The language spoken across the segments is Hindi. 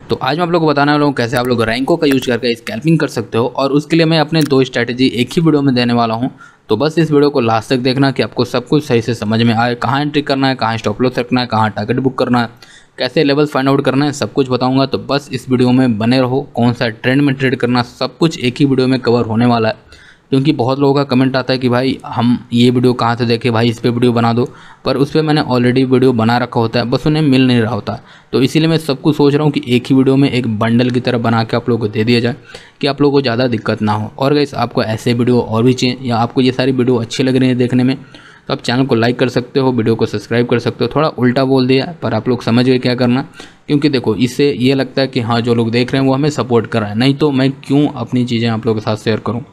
तो आज मैं आप लोगों को बताने वाला हूँ कैसे आप लोग रैंकों का यूज करके स्कैल्पिंग कर सकते हो, और उसके लिए मैं अपने 2 स्ट्रैटेजी एक ही वीडियो में देने वाला हूँ। तो बस इस वीडियो को लास्ट तक देखना कि आपको सब कुछ सही से समझ में आए, कहाँ एंट्री करना है, कहाँ स्टॉप लॉस रखना है, कहाँ टारगेट बुक करना है, कैसे लेवल्स फाइंड आउट करना है, सब कुछ बताऊंगा। तो बस इस वीडियो में बने रहो। कौन सा ट्रेंड में ट्रेड करना, सब कुछ एक ही वीडियो में कवर होने वाला है। क्योंकि बहुत लोगों का कमेंट आता है कि भाई हम ये वीडियो कहाँ से देखें, भाई इस पे वीडियो बना दो, पर उस पर मैंने ऑलरेडी वीडियो बना रखा होता है, बस उन्हें मिल नहीं रहा होता। तो इसीलिए मैं सब कुछ सोच रहा हूँ कि एक ही वीडियो में एक बंडल की तरह बना के आप लोगों को दे दिया जाए कि आप लोगों को ज़्यादा दिक्कत ना हो। और गाइस आपको ऐसे वीडियो और भी चाहिए या आपको ये सारी वीडियो अच्छी लग रही है देखने में, तो आप चैनल को लाइक कर सकते हो, वीडियो को सब्सक्राइब कर सकते हो। थोड़ा उल्टा बोल दिया पर आप लोग समझ गए क्या करना, क्योंकि देखो इससे ये लगता है कि हाँ जो लोग देख रहे हैं वो हमें सपोर्ट कर रहे हैं, नहीं तो मैं क्यों अपनी चीज़ें आप लोगों के साथ शेयर करूँ।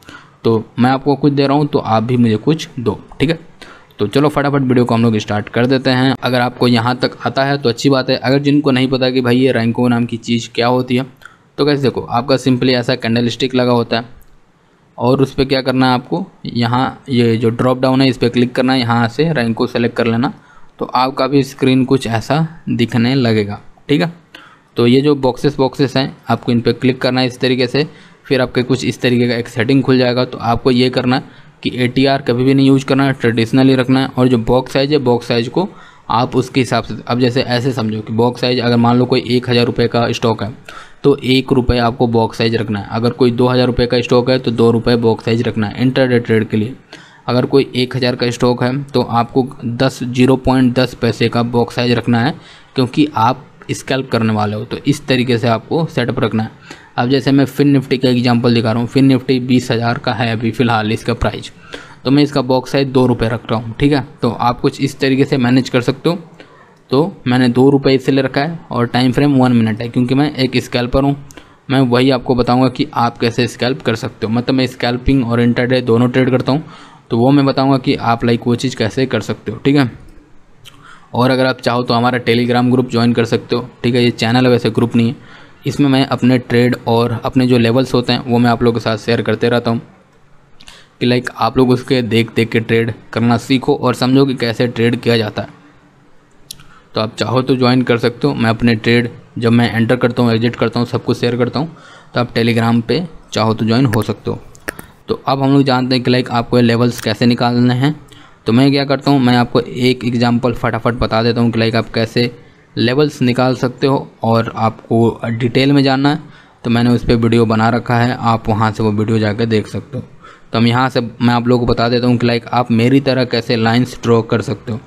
तो मैं आपको कुछ दे रहा हूँ तो आप भी मुझे कुछ दो, ठीक है। तो चलो फटाफट वीडियो को हम लोग स्टार्ट कर देते हैं। अगर आपको यहाँ तक आता है तो अच्छी बात है। अगर जिनको नहीं पता कि भाई ये रैंको नाम की चीज़ क्या होती है, तो कैसे देखो आपका सिंपली ऐसा कैंडल स्टिक लगा होता है और उस पर क्या करना है, आपको यहाँ ये जो ड्रॉप डाउन है इस पर क्लिक करना है, यहाँ से रैंको सेलेक्ट कर लेना, तो आपका भी स्क्रीन कुछ ऐसा दिखने लगेगा, ठीक है। तो ये जो बॉक्सेस हैं आपको इन पर क्लिक करना है इस तरीके से, फिर आपके कुछ इस तरीके का एक सेटिंग खुल जाएगा। तो आपको ये करना है कि ATR कभी भी नहीं यूज करना है, ट्रेडिशनली रखना है। और जो बॉक्स साइज़ है, बॉक्स साइज़ को आप उसके हिसाब से, अब जैसे ऐसे समझो कि बॉक्स साइज़ अगर मान लो कोई 1000 रुपये का स्टॉक है तो 1 रुपये आपको बॉक्स साइज़ रखना है। अगर कोई 2000 रुपये का स्टॉक है तो 2 रुपये बॉक्स साइज़ रखना है इंट्राडे ट्रेड के लिए। अगर कोई 1000 का स्टॉक है तो आपको 0.10 पैसे का बॉक्स साइज़ रखना है, क्योंकि आप स्कैल्प करने वाले हो। तो इस तरीके से आपको सेटअप रखना है। अब जैसे मैं फिन निफ्टी का एग्जांपल दिखा रहा हूँ, फिन निफ्टी 20,000 का है अभी फ़िलहाल इसका प्राइस, तो मैं इसका बॉक्स साइज 2 रुपये रख रहा हूँ, ठीक है। तो आप कुछ इस तरीके से मैनेज कर सकते हो। तो मैंने 2 रुपये इसलिए रखा है और टाइम फ्रेम 1 मिनट है, क्योंकि मैं एक स्कैल्पर हूँ। मैं वही आपको बताऊँगा कि आप कैसे स्कैल्प कर सकते हो। मतलब मैं स्कैल्पिंग और इंट्राडे दोनों ट्रेड करता हूँ, तो वो मैं बताऊँगा कि आप लाइक वो चीज़ कैसे कर सकते हो, ठीक है। और अगर आप चाहो तो हमारा टेलीग्राम ग्रुप ज्वाइन कर सकते हो, ठीक है। ये चैनल है, वैसे ग्रुप नहीं है। इसमें मैं अपने ट्रेड और अपने जो लेवल्स होते हैं वो मैं आप लोगों के साथ शेयर करते रहता हूँ कि लाइक आप लोग उसके देख के ट्रेड करना सीखो और समझो कि कैसे ट्रेड किया जाता है। तो आप चाहो तो ज्वाइन कर सकते हो। मैं अपने ट्रेड जब मैं एंटर करता हूँ, एग्जिट करता हूँ, सब कुछ शेयर करता हूँ। तो आप टेलीग्राम पे चाहो तो ज्वाइन हो सकते हो। तो अब हम लोग जानते हैं कि लाइक आपको लेवल्स कैसे निकालने हैं। तो मैं क्या करता हूँ, मैं आपको एक एग्जांपल फटाफट बता देता हूँ कि लाइक आप कैसे लेवल्स निकाल सकते हो। और आपको डिटेल में जानना है तो मैंने उस पर वीडियो बना रखा है, आप वहाँ से वो वीडियो जाकर देख सकते हो। तो हम यहाँ से मैं आप लोगों को बता देता हूँ कि लाइक आप मेरी तरह कैसे लाइंस ड्रॉ कर सकते हो।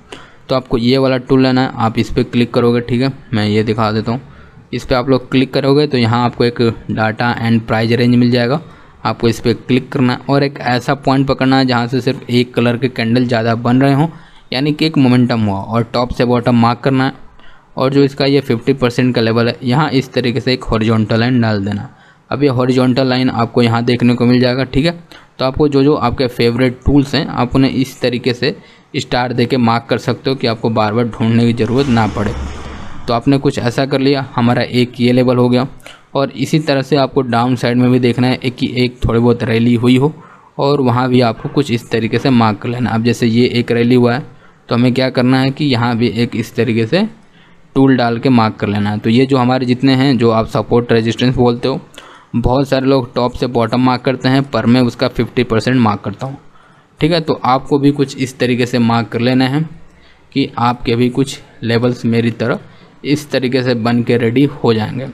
तो आपको ये वाला टूल लेना है, आप इस पर क्लिक करोगे, ठीक है। मैं ये दिखा देता हूँ। इस पर आप लोग क्लिक करोगे तो यहाँ आपको एक डाटा एंड प्राइस रेंज मिल जाएगा। आपको इस पर क्लिक करना है और एक ऐसा पॉइंट पकड़ना है जहाँ से सिर्फ एक कलर के कैंडल ज़्यादा बन रहे हों, यानी कि एक मोमेंटम हुआ, और टॉप से बॉटम मार्क करना है। और जो इसका ये 50% का लेवल है, यहाँ इस तरीके से एक हॉरिजॉन्टल लाइन डाल देना। अब ये हॉरिजॉन्टल लाइन आपको यहाँ देखने को मिल जाएगा, ठीक है। तो आपको जो आपके फेवरेट टूल्स हैं आप उन्हें इस तरीके से स्टार दे के मार्क कर सकते हो कि आपको बार बार ढूंढने की ज़रूरत ना पड़े। तो आपने कुछ ऐसा कर लिया, हमारा एक ये लेवल हो गया। और इसी तरह से आपको डाउन साइड में भी देखना है कि एक थोड़ी बहुत रैली हुई हो, और वहाँ भी आपको कुछ इस तरीके से मार्क कर लेना। अब जैसे ये एक रैली हुआ है तो हमें क्या करना है कि यहाँ भी एक इस तरीके से टूल डाल के मार्क कर लेना है। तो ये जो हमारे जितने हैं, जो आप सपोर्ट रेजिस्टेंस बोलते हो, बहुत सारे लोग टॉप से बॉटम मार्क करते हैं, पर मैं उसका 50% मार्क करता हूँ, ठीक है। तो आपको भी कुछ इस तरीके से मार्क कर लेना है कि आपके भी कुछ लेवल्स मेरी तरह इस तरीके से बन के रेडी हो जाएंगे।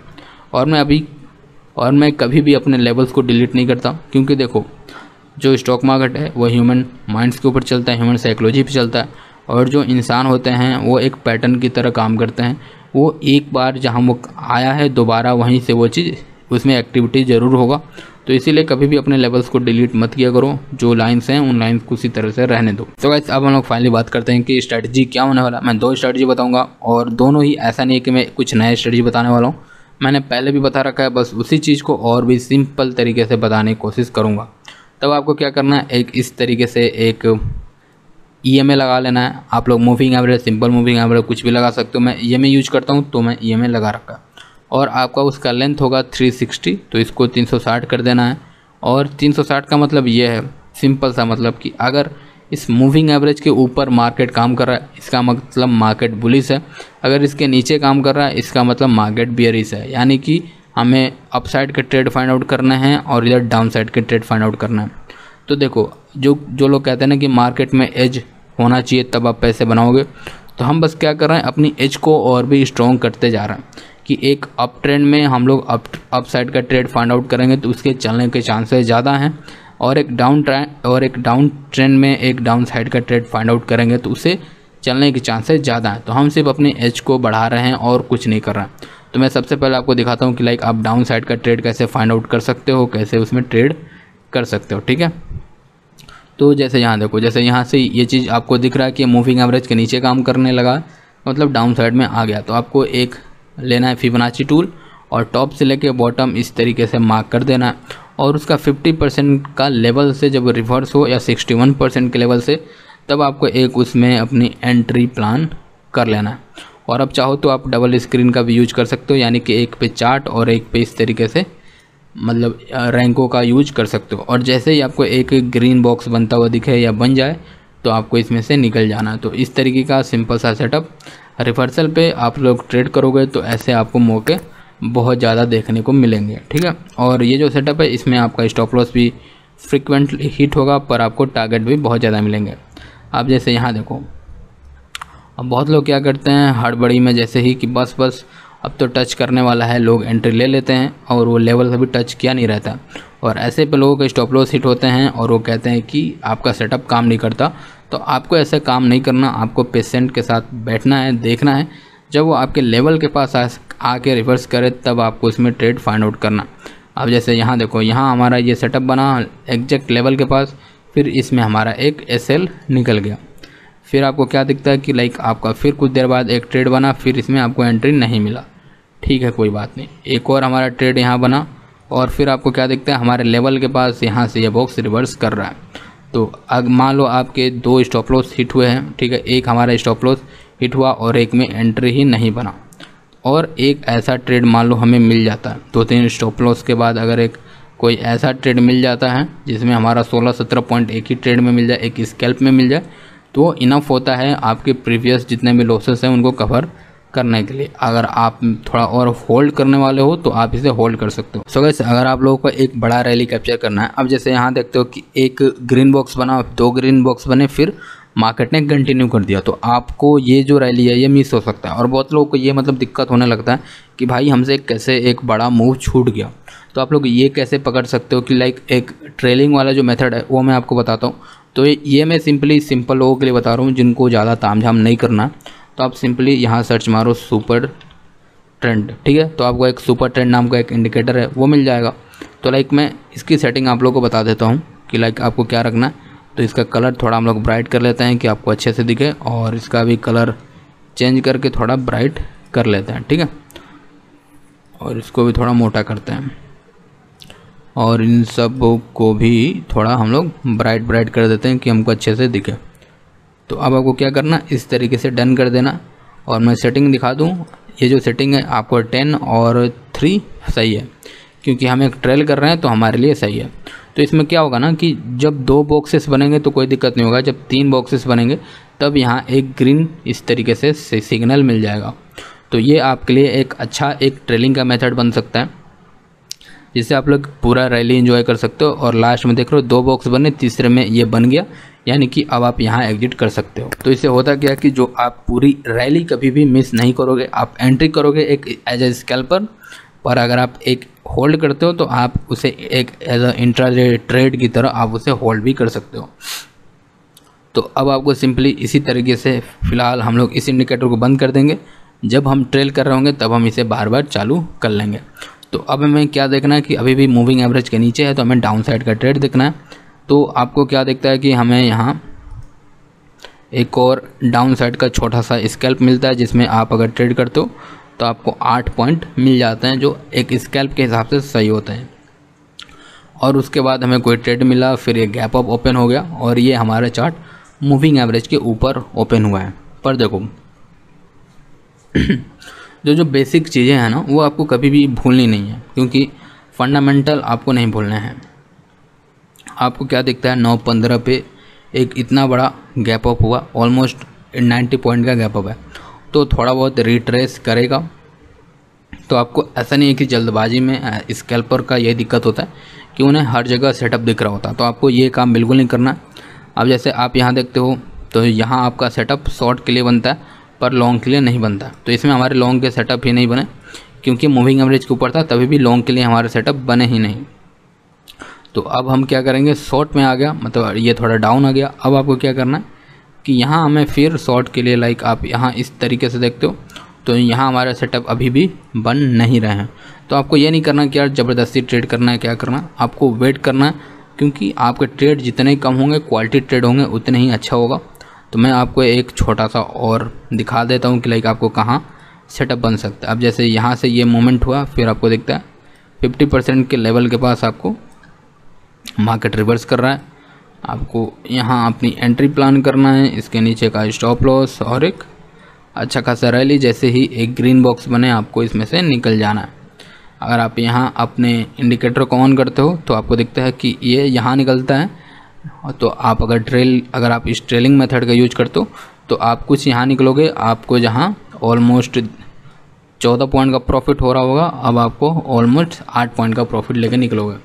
और मैं कभी भी अपने लेवल्स को डिलीट नहीं करता, क्योंकि देखो जो स्टॉक मार्केट है वो ह्यूमन माइंड्स के ऊपर चलता है, ह्यूमन साइकोलॉजी पे चलता है। और जो इंसान होते हैं वो एक पैटर्न की तरह काम करते हैं। वो एक बार जहाँ वो आया है दोबारा वहीं से वो चीज़, उसमें एक्टिविटी ज़रूर होगा। तो इसीलिए कभी भी अपने लेवल्स को डिलीट मत किया करो। जो लाइंस हैं उन लाइंस को उसी तरह से रहने दो। तो गाइस अब हम लोग फाइनली बात करते हैं कि स्ट्रैटेजी क्या होने वाला। मैं 2 स्ट्रैटेजी बताऊंगा, और दोनों ही ऐसा नहीं है कि मैं कुछ नए स्ट्रैटेजी बताने वाला हूँ। मैंने पहले भी बता रखा है, बस उसी चीज़ को और भी सिंपल तरीके से बताने की कोशिश करूँगा। तब आपको क्या करना है, एक इस तरीके से एक EMA लगा लेना है। आप लोग moving average, simple moving average कुछ भी लगा सकते हो। मैं EMA यूज करता हूँ तो मैं EMA लगा रखा है। और आपका उसका लेंथ होगा 360, तो इसको 360 कर देना है। और 360 का मतलब ये है, सिंपल सा मतलब कि अगर इस मूविंग एवरेज के ऊपर मार्केट काम कर रहा है, इसका मतलब मार्केट बुलिश है। अगर इसके नीचे काम कर रहा है, इसका मतलब मार्केट बियरिश है। यानी कि हमें अपसाइड के ट्रेड फाइंड आउट करना है और इधर डाउन साइड के ट्रेड फाइंड आउट करना है। तो देखो, जो लोग कहते हैं ना कि मार्केट में एज होना चाहिए तब आप पैसे बनाओगे, तो हम बस क्या कर रहे हैं, अपनी एज को और भी स्ट्रॉन्ग करते जा रहे हैं कि एक अप ट्रेंड में हम लोग अप साइड का ट्रेड फाइंड आउट करेंगे तो उसके चलने के चांसेस ज़्यादा हैं, और एक डाउन ट्रेंड में एक डाउन साइड का ट्रेड फाइंड आउट करेंगे तो उसे चलने के चांसेस ज़्यादा हैं। तो हम सिर्फ अपनी एज को बढ़ा रहे हैं और कुछ नहीं कर रहे हैं। तो मैं सबसे पहले आपको दिखाता हूँ कि लाइक आप डाउन साइड का ट्रेड कैसे फाइंड आउट कर सकते हो, कैसे उसमें ट्रेड कर सकते हो, ठीक है। तो जैसे यहाँ देखो, जैसे यहाँ से ये चीज़ आपको दिख रहा है कि मूविंग एवरेज के नीचे काम करने लगा, मतलब डाउन साइड में आ गया। तो आपको एक लेना है फिबोनाची टूल और टॉप से लेके बॉटम इस तरीके से मार्क कर देना है, और उसका 50% का लेवल से जब रिवर्स हो या 61% के लेवल से, तब आपको एक उसमें अपनी एंट्री प्लान कर लेना है। और अब चाहो तो आप डबल स्क्रीन का भी यूज कर सकते हो, यानी कि एक पे चार्ट और एक पे इस तरीके से मतलब रैंकों का यूज कर सकते हो। और जैसे ही आपको एक ग्रीन बॉक्स बनता हुआ दिखे या बन जाए तो आपको इसमें से निकल जाना है। तो इस तरीके का सिंपल सा सेटअप, रिवर्सल पे आप लोग ट्रेड करोगे तो ऐसे आपको मौके बहुत ज़्यादा देखने को मिलेंगे, ठीक है। और ये जो सेटअप है इसमें आपका स्टॉप लॉस भी फ्रिक्वेंटली हिट होगा, पर आपको टारगेट भी बहुत ज़्यादा मिलेंगे। आप जैसे यहाँ देखो, अब बहुत लोग क्या करते हैं हड़बड़ी में, जैसे ही कि बस अब तो टच करने वाला है, लोग एंट्री ले लेते हैं और वो लेवल कभी टच किया नहीं रहता, और ऐसे पे लोगों के स्टॉप लॉस हिट होते हैं और वो कहते हैं कि आपका सेटअप काम नहीं करता। तो आपको ऐसे काम नहीं करना, आपको पेशेंट के साथ बैठना है, देखना है, जब वो आपके लेवल के पास आके रिवर्स करे तब आपको उसमें ट्रेड फाइंड आउट करना। अब जैसे यहाँ देखो, यहाँ हमारा ये सेटअप बना एग्जैक्ट लेवल के पास, फिर इसमें हमारा एक SL निकल गया। फिर आपको क्या दिखता है कि लाइक आपका फिर कुछ देर बाद एक ट्रेड बना, फिर इसमें आपको एंट्री नहीं मिला, ठीक है, कोई बात नहीं। एक और हमारा ट्रेड यहाँ बना और फिर आपको क्या दिखता है, हमारे लेवल के पास यहाँ से ये बॉक्स रिवर्स कर रहा है। तो अगर मान लो आपके 2 स्टॉप लॉस हिट हुए हैं, ठीक है, एक हमारा स्टॉप लॉस हिट हुआ और एक में एंट्री ही नहीं बना, और एक ऐसा ट्रेड मान लो हमें मिल जाता है 2-3 स्टॉप लॉस के बाद, अगर एक कोई ऐसा ट्रेड मिल जाता है जिसमें हमारा 16-17 पॉइंट एक ही ट्रेड में मिल जाए, एक स्कैल्प में मिल जाए, तो इनफ होता है आपके प्रीवियस जितने भी लॉसेस हैं उनको कवर करने के लिए। अगर आप थोड़ा और होल्ड करने वाले हो तो आप इसे होल्ड कर सकते हो। सो गाइस, अगर आप लोगों को एक बड़ा रैली कैप्चर करना है, अब जैसे यहाँ देखते हो कि एक ग्रीन बॉक्स बना, 2 ग्रीन बॉक्स बने, फिर मार्केट ने कंटिन्यू कर दिया, तो आपको ये जो रैली है ये मिस हो सकता है। और बहुत लोगों को ये मतलब दिक्कत होने लगता है कि भाई हमसे कैसे एक बड़ा मूव छूट गया। तो आप लोग ये कैसे पकड़ सकते हो कि लाइक एक ट्रेलिंग वाला जो मेथड है वो मैं आपको बताता हूँ। तो ये मैं सिंपल लोगों के लिए बता रहा हूँ जिनको ज़्यादा तामझाम नहीं करना। तो आप सिंपली यहाँ सर्च मारो सुपर ट्रेंड, ठीक है, तो आपको एक सुपर ट्रेंड नाम का एक इंडिकेटर है वो मिल जाएगा। तो लाइक मैं इसकी सेटिंग आप लोगों को बता देता हूँ कि लाइक आपको क्या रखना है। तो इसका कलर थोड़ा हम लोग ब्राइट कर लेते हैं कि आपको अच्छे से दिखे, और इसका भी कलर चेंज करके थोड़ा ब्राइट कर लेते हैं, ठीक है, और इसको भी थोड़ा मोटा करते हैं, और इन सब को भी थोड़ा हम लोग ब्राइट कर देते हैं कि हमको अच्छे से दिखे। तो अब आपको क्या करना, इस तरीके से डन कर देना। और मैं सेटिंग दिखा दूँ, ये जो सेटिंग है आपको 10 और 3 सही है, क्योंकि हम एक ट्रेल कर रहे हैं तो हमारे लिए सही है। तो इसमें क्या होगा ना कि जब 2 बॉक्सेस बनेंगे तो कोई दिक्कत नहीं होगा, जब 3 बॉक्सेस बनेंगे तब यहाँ एक ग्रीन इस तरीके से सिग्नल मिल जाएगा। तो ये आपके लिए एक अच्छा एक ट्रेलिंग का मेथड बन सकता है, जिससे आप लोग पूरा रैली एंजॉय कर सकते हो। और लास्ट में देख रहे हो 2 बॉक्स बने, तीसरे में ये बन गया, यानी कि अब आप यहाँ एग्जिट कर सकते हो। तो इससे होता क्या कि जो आप पूरी रैली कभी भी मिस नहीं करोगे, आप एंट्री करोगे एक एज ए स्कैल्पर, पर अगर आप एक होल्ड करते हो तो आप उसे एक एज अ इंट्राडे ट्रेड की तरह आप उसे होल्ड भी कर सकते हो। तो अब आपको सिंपली इसी तरीके से फ़िलहाल हम लोग इस इंडिकेटर को बंद कर देंगे, जब हम ट्रेल कर रहे होंगे तब हम इसे बार बार चालू कर लेंगे। तो अब हमें क्या देखना है कि अभी भी मूविंग एवरेज के नीचे है, तो हमें डाउन साइड का ट्रेड देखना है। तो आपको क्या दिखता है कि हमें यहाँ एक और डाउन साइड का छोटा सा स्कैल्प मिलता है, जिसमें आप अगर ट्रेड करते हो तो आपको 8 पॉइंट मिल जाते हैं, जो एक स्कैल्प के हिसाब से सही होते हैं। और उसके बाद हमें कोई ट्रेड मिला, फिर ये गैप अप ओपन हो गया और ये हमारा चार्ट मूविंग एवरेज के ऊपर ओपन हुआ है। पर देखो जो बेसिक चीज़ें हैं ना वो आपको कभी भी भूलनी नहीं है, क्योंकि फंडामेंटल आपको नहीं भूलना है। आपको क्या दिखता है 9:15 पे एक इतना बड़ा गैप अप हुआ, ऑलमोस्ट 90 पॉइंट का गैप अप है, तो थोड़ा बहुत रिट्रेस करेगा। तो आपको ऐसा नहीं है कि जल्दबाजी में स्कैल्पर का ये दिक्कत होता है कि उन्हें हर जगह सेटअप दिख रहा होता है, तो आपको ये काम बिल्कुल नहीं करना। अब जैसे आप यहाँ देखते हो तो यहाँ आपका सेटअप शॉर्ट के लिए बनता है पर लॉन्ग के लिए नहीं बनता, तो इसमें हमारे लॉन्ग के सेटअप ही नहीं बने क्योंकि मूविंग एवरेज के ऊपर था, तभी भी लॉन्ग के लिए हमारे सेटअप बने ही नहीं। तो अब हम क्या करेंगे, शॉर्ट में आ गया, मतलब ये थोड़ा डाउन आ गया। अब आपको क्या करना है कि यहाँ हमें फिर शॉर्ट के लिए लाइक आप यहाँ इस तरीके से देखते हो तो यहाँ हमारा सेटअप अभी भी बन नहीं रहे हैं। तो आपको ये नहीं करना कि यार ज़बरदस्ती ट्रेड करना है, क्या करना, आपको वेट करना है, क्योंकि आपके ट्रेड जितने कम होंगे, क्वालिटी ट्रेड होंगे, उतने ही अच्छा होगा। तो मैं आपको एक छोटा सा और दिखा देता हूँ कि लाइक आपको कहाँ सेटअप बन सकता है। अब जैसे यहाँ से ये मोमेंट हुआ, फिर आपको दिखता है 50% के लेवल के पास आपको मार्केट रिवर्स कर रहा है। आपको यहाँ अपनी एंट्री प्लान करना है, इसके नीचे का स्टॉप लॉस और एक अच्छा खासा रैली, जैसे ही एक ग्रीन बॉक्स बने आपको इसमें से निकल जाना है। अगर आप यहाँ अपने इंडिकेटर को ऑन करते हो तो आपको दिखता है कि ये यहाँ निकलता है। तो आप अगर आप इस ट्रेलिंग मेथड का यूज करते हो तो आप कुछ यहाँ निकलोगे, आपको जहाँ ऑलमोस्ट 14 पॉइंट का प्रॉफिट हो रहा होगा, अब आपको ऑलमोस्ट 8 पॉइंट का प्रॉफिट लेकर निकलोगे।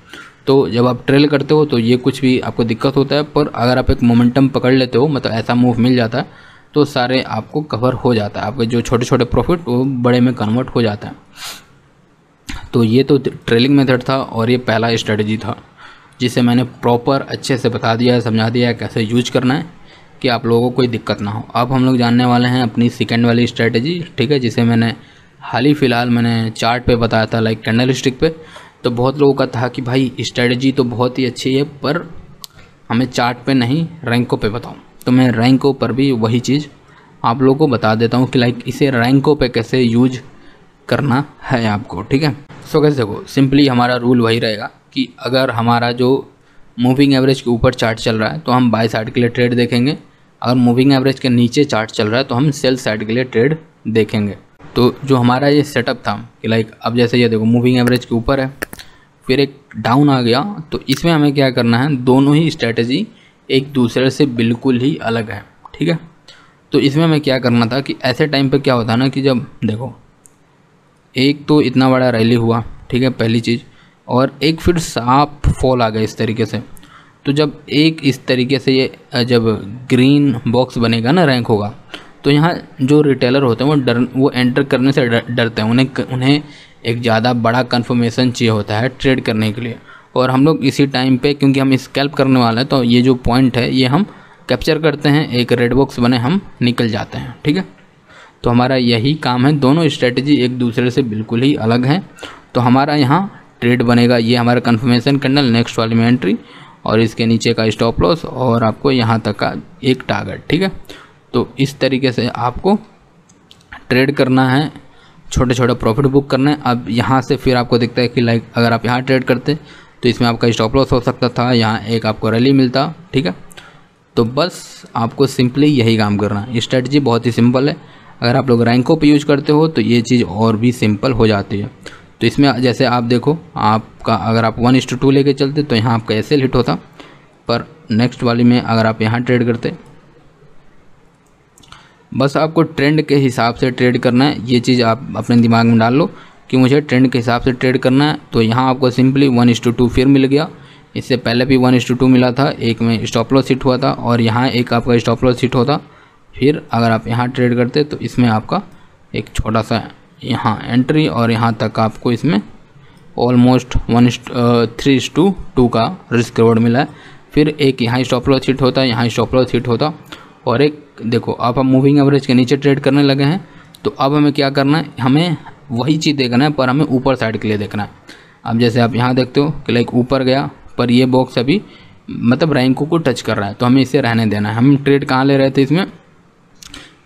तो जब आप ट्रेल करते हो तो ये कुछ भी आपको दिक्कत होता है, पर अगर आप एक मोमेंटम पकड़ लेते हो, मतलब ऐसा मूव मिल जाता है, तो सारे आपको कवर हो जाता है, आपके जो छोटे छोटे प्रॉफिट वो बड़े में कन्वर्ट हो जाता है। तो ये तो ट्रेलिंग मेथड था और ये पहला स्ट्रेटजी था जिसे मैंने प्रॉपर अच्छे से बता दिया है, समझा दिया है कैसे यूज करना है कि आप लोगों को कोई दिक्कत ना हो। अब हम लोग जानने वाले हैं अपनी सेकेंड वाली स्ट्रेटजी, ठीक है, जिसे मैंने हाल ही फ़िलहाल मैंने चार्ट पे बताया था, लाइक कैंडल स्टिक पे। तो बहुत लोगों का था कि भाई स्ट्रेटजी तो बहुत ही अच्छी है पर हमें चार्ट पे नहीं रैंकों पे बताओ। तो मैं रैंकों पर भी वही चीज़ आप लोगों को बता देता हूँ कि लाइक इसे रैंकों पे कैसे यूज करना है आपको, ठीक है। सो कैसे देखो, सिंपली हमारा रूल वही रहेगा कि अगर हमारा जो मूविंग एवरेज के ऊपर चार्ट चल रहा है तो हम बाय साइड के लिए ट्रेड देखेंगे, अगर मूविंग एवरेज के नीचे चार्ट चल रहा है तो हम सेल साइड के लिए ट्रेड देखेंगे। तो जो हमारा ये सेटअप था कि लाइक अब जैसे ये देखो मूविंग एवरेज के ऊपर है, फिर एक डाउन आ गया, तो इसमें हमें क्या करना है, दोनों ही स्ट्रेटजी एक दूसरे से बिल्कुल ही अलग है, ठीक है। तो इसमें हमें क्या करना था कि ऐसे टाइम पे क्या होता है ना कि जब देखो एक तो इतना बड़ा रैली हुआ, ठीक है, पहली चीज़, और एक फिर साफ फॉल आ गया इस तरीके से। तो जब एक इस तरीके से ये जब ग्रीन बॉक्स बनेगा ना, रैंक होगा, तो यहाँ जो रिटेलर होते हैं वो एंटर करने से डरते हैं, उन्हें एक ज़्यादा बड़ा कन्फर्मेशन चाहिए होता है ट्रेड करने के लिए। और हम लोग इसी टाइम पे, क्योंकि हम स्कैल्प करने वाले हैं, तो ये जो पॉइंट है ये हम कैप्चर करते हैं, एक रेड बॉक्स बने हम निकल जाते हैं, ठीक है। तो हमारा यही काम है, दोनों स्ट्रेटजी एक दूसरे से बिल्कुल ही अलग हैं। तो हमारा यहाँ ट्रेड बनेगा, ये हमारा कन्फर्मेशन कैंडल, नेक्स्ट वाले में एंट्री और इसके नीचे का स्टॉप लॉस और आपको यहाँ तक का एक टारगेट, ठीक है। तो इस तरीके से आपको ट्रेड करना है, छोटे छोटे प्रॉफिट बुक करना है। अब यहाँ से फिर आपको दिखता है कि लाइक अगर आप यहाँ ट्रेड करते तो इसमें आपका स्टॉप लॉस हो सकता था, यहाँ एक आपको रैली मिलता, ठीक है। तो बस आपको सिंपली यही काम करना है, स्ट्रेटजी बहुत ही सिंपल है। अगर आप लोग रैंकों पे यूज करते हो तो ये चीज़ और भी सिंपल हो जाती है। तो इसमें जैसे आप देखो, आपका अगर आप 1:2 लेके चलते तो यहाँ आपका एसएल हिट होता, पर नेक्स्ट वाली में अगर आप यहाँ ट्रेड करते, बस आपको ट्रेंड के हिसाब से ट्रेड करना है। ये चीज़ आप अपने दिमाग में डाल लो कि मुझे ट्रेंड के हिसाब से ट्रेड करना है। तो यहाँ आपको सिंपली 1:2 फिर मिल गया, इससे पहले भी 1:2 मिला था, एक में स्टॉप लॉस हिट हुआ था और यहाँ एक आपका स्टॉप लॉस हिट होता। फिर अगर आप यहाँ ट्रेड करते तो इसमें आपका एक छोटा सा यहाँ एंट्री और यहाँ तक आपको इसमें ऑलमोस्ट 3:2 का रिस्क रिवॉर्ड मिला है। फिर एक यहाँ स्टॉप लॉस हिट होता, यहाँ स्टॉप लॉस हिट होता और एक देखो अब हम मूविंग एवरेज के नीचे ट्रेड करने लगे हैं। तो अब हमें क्या करना है, हमें वही चीज़ देखना है पर हमें ऊपर साइड के लिए देखना है। अब जैसे आप यहाँ देखते हो कि लाइक ऊपर गया पर ये बॉक्स अभी मतलब रैंकों को टच कर रहा है, तो हमें इसे रहने देना है। हम ट्रेड कहाँ ले रहे थे, इसमें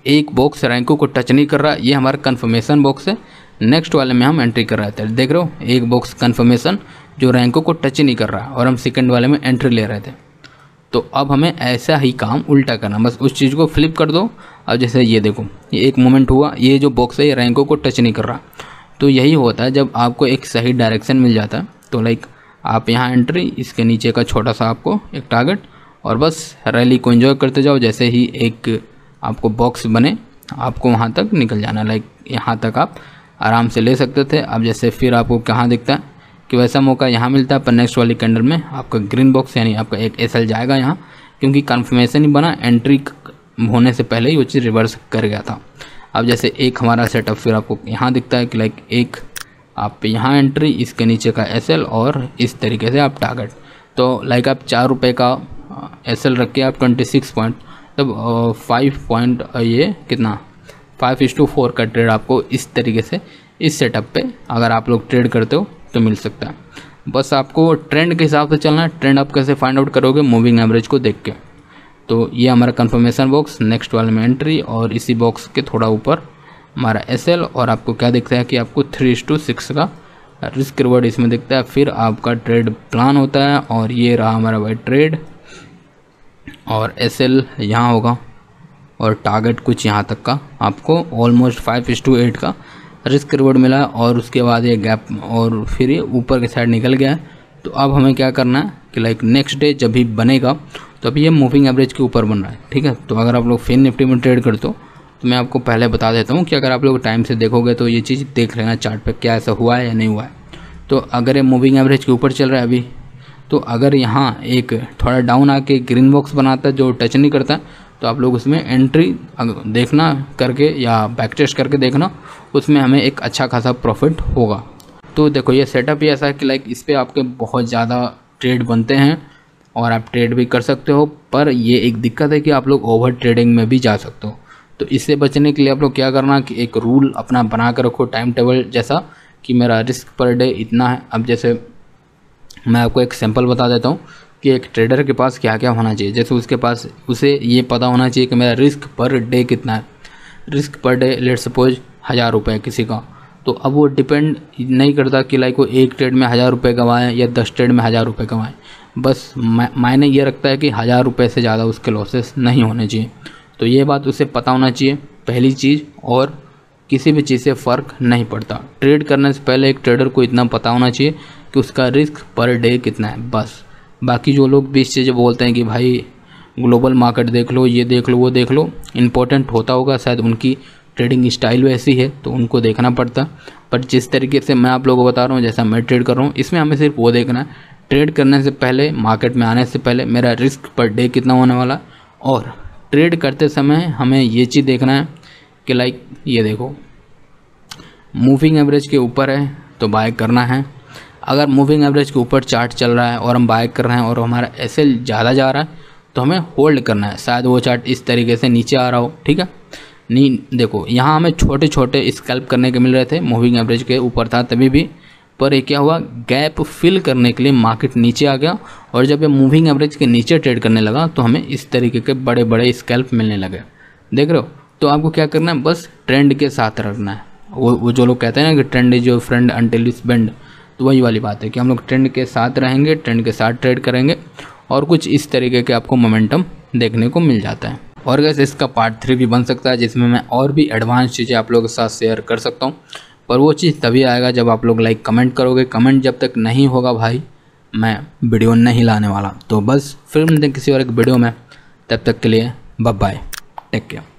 एक बॉक्स रैंकों को टच नहीं कर रहा, ये हमारा कन्फर्मेशन बॉक्स है। नेक्स्ट वाले में हम एंट्री कर रहे थे, देख रहे हो एक बॉक्स कन्फर्मेशन जो रैंकों को टच ही नहीं कर रहा और हम सेकंड वाले में एंट्री ले रहे थे। तो अब हमें ऐसा ही काम उल्टा करना, बस उस चीज़ को फ्लिप कर दो। अब जैसे ये देखो, ये एक मोमेंट हुआ, ये जो बॉक्स है ये रैंकों को टच नहीं कर रहा। तो यही होता है जब आपको एक सही डायरेक्शन मिल जाता है। तो लाइक आप यहाँ एंट्री, इसके नीचे का छोटा सा आपको एक टारगेट और बस रैली को एंजॉय करते जाओ। जैसे ही एक आपको बॉक्स बने आपको वहाँ तक निकल जाना, लाइक यहाँ तक आप आराम से ले सकते थे। अब जैसे फिर आपको कहाँ दिखता है कि वैसा मौका यहाँ मिलता है, पर नेक्स्ट वाली कैंडल में आपका ग्रीन बॉक्स यानी आपका एक SL जाएगा यहाँ, क्योंकि कन्फर्मेशन ही बना, एंट्री होने से पहले ही वो चीज़ रिवर्स कर गया था। अब जैसे एक हमारा सेटअप फिर आपको यहाँ दिखता है कि लाइक एक आप यहाँ एंट्री, इसके नीचे का SL और इस तरीके से आप टारगेट। तो लाइक आप 4 रुपये का SL रख के आप 26 पॉइंट तब 5 पॉइंट ये कितना 5:4 का ट्रेड आपको इस तरीके से इस सेटअप पे अगर आप लोग ट्रेड करते हो तो मिल सकता है। बस आपको ट्रेंड के हिसाब से चलना है। ट्रेंड आप कैसे फाइंड आउट करोगे? मूविंग एवरेज को देख के। तो ये हमारा कंफर्मेशन बॉक्स, नेक्स्ट वाले में एंट्री और इसी बॉक्स के थोड़ा ऊपर हमारा SL, और आपको क्या दिखता है कि आपको 3:6 का रिस्क रिवॉर्ड इसमें दिखता है। फिर आपका ट्रेड प्लान होता है और ये रहा हमारा भाई ट्रेड, और SL यहाँ होगा और टारगेट कुछ यहाँ तक का आपको ऑलमोस्ट 5:8 का रिस्क रिवॉर्ड मिला, और उसके बाद ये गैप और फिर ये ऊपर के साइड निकल गया है। तो अब हमें क्या करना है कि लाइक नेक्स्ट डे जब भी बनेगा तो अभी ये मूविंग एवरेज के ऊपर बन रहा है, ठीक है। तो अगर आप लोग फिन निफ्टी में ट्रेड करते हो तो मैं आपको पहले बता देता हूँ कि अगर आप लोग टाइम से देखोगे तो ये चीज़ देख लेना चार्ट पे क्या ऐसा हुआ है या नहीं हुआ है। तो अगर ये मूविंग एवरेज के ऊपर चल रहा है अभी, तो अगर यहाँ एक थोड़ा डाउन आके ग्रीन बॉक्स बनाता है जो टच नहीं करता, तो आप लोग उसमें एंट्री देखना करके या बैक टेस्ट करके देखना, उसमें हमें एक अच्छा खासा प्रॉफिट होगा। तो देखो ये सेटअप ही ऐसा है कि लाइक इस पर आपके बहुत ज़्यादा ट्रेड बनते हैं और आप ट्रेड भी कर सकते हो, पर ये एक दिक्कत है कि आप लोग ओवर ट्रेडिंग में भी जा सकते हो। तो इससे बचने के लिए आप लोग क्या करना कि एक रूल अपना बना कर रखो टाइम टेबल जैसा कि मेरा रिस्क पर डे इतना है। अब जैसे मैं आपको एक सैंपल बता देता हूँ कि एक ट्रेडर के पास क्या क्या होना चाहिए। जैसे उसके पास उसे ये पता होना चाहिए कि मेरा रिस्क पर डे कितना है। Risk per day let suppose 1000 रुपये किसी का, तो अब वो डिपेंड नहीं करता कि लाइक वो एक ट्रेड में 1000 रुपये कमाएँ या 10 ट्रेड में 1000 रुपये कमाएँ, बस मायने ये रखता है कि 1000 रुपये से ज़्यादा उसके लॉसेस नहीं होने चाहिए। तो ये बात उसे पता होना चाहिए पहली चीज़, और किसी भी चीज़ से फ़र्क नहीं पड़ता। ट्रेड करने से पहले एक ट्रेडर को इतना पता होना चाहिए कि उसका रिस्क पर डे कितना है, बस। बाकी जो लोग 20 चीज़ें बोलते हैं कि भाई ग्लोबल मार्केट देख लो, ये देख लो, वो देख लो, इम्पोर्टेंट होता होगा, शायद उनकी ट्रेडिंग स्टाइल वैसी है तो उनको देखना पड़ता। पर जिस तरीके से मैं आप लोगों को बता रहा हूँ, जैसा मैं ट्रेड कर रहा हूँ, इसमें हमें सिर्फ वो देखना है ट्रेड करने से पहले, मार्केट में आने से पहले मेरा रिस्क पर डे कितना होने वाला, और ट्रेड करते समय हमें ये चीज़ देखना है कि लाइक ये देखो मूविंग एवरेज के ऊपर है तो बाय करना है। अगर मूविंग एवरेज के ऊपर चार्ट चल रहा है और हम बाय कर रहे हैं और हमारा SL ज़्यादा जा रहा है तो हमें होल्ड करना है। शायद वो चार्ट इस तरीके से नीचे आ रहा हो, ठीक है। नहीं देखो यहाँ हमें छोटे छोटे स्कैल्प करने के मिल रहे थे, मूविंग एवरेज के ऊपर था तभी भी, पर ये क्या हुआ गैप फिल करने के लिए मार्केट नीचे आ गया, और जब ये मूविंग एवरेज के नीचे ट्रेड करने लगा तो हमें इस तरीके के बड़े बड़े स्कैल्प मिलने लगे, देख रहे हो। तो आपको क्या करना है, बस ट्रेंड के साथ रखना है। वो जो लोग कहते हैं ना कि trend is your friend until it's bend, तो वही वाली बात है कि हम लोग ट्रेंड के साथ रहेंगे, ट्रेंड के साथ ट्रेड करेंगे, और कुछ इस तरीके के आपको मोमेंटम देखने को मिल जाता है। और गैस इसका पार्ट 3 भी बन सकता है जिसमें मैं और भी एडवांस चीज़ें आप लोगों के साथ शेयर कर सकता हूँ, पर वो चीज़ तभी आएगा जब आप लोग लाइक कमेंट करोगे। कमेंट जब तक नहीं होगा भाई मैं वीडियो नहीं लाने वाला। तो बस फिर मिलते हैं किसी और एक वीडियो में, तब तक के लिए बाय बाय, टेक केयर।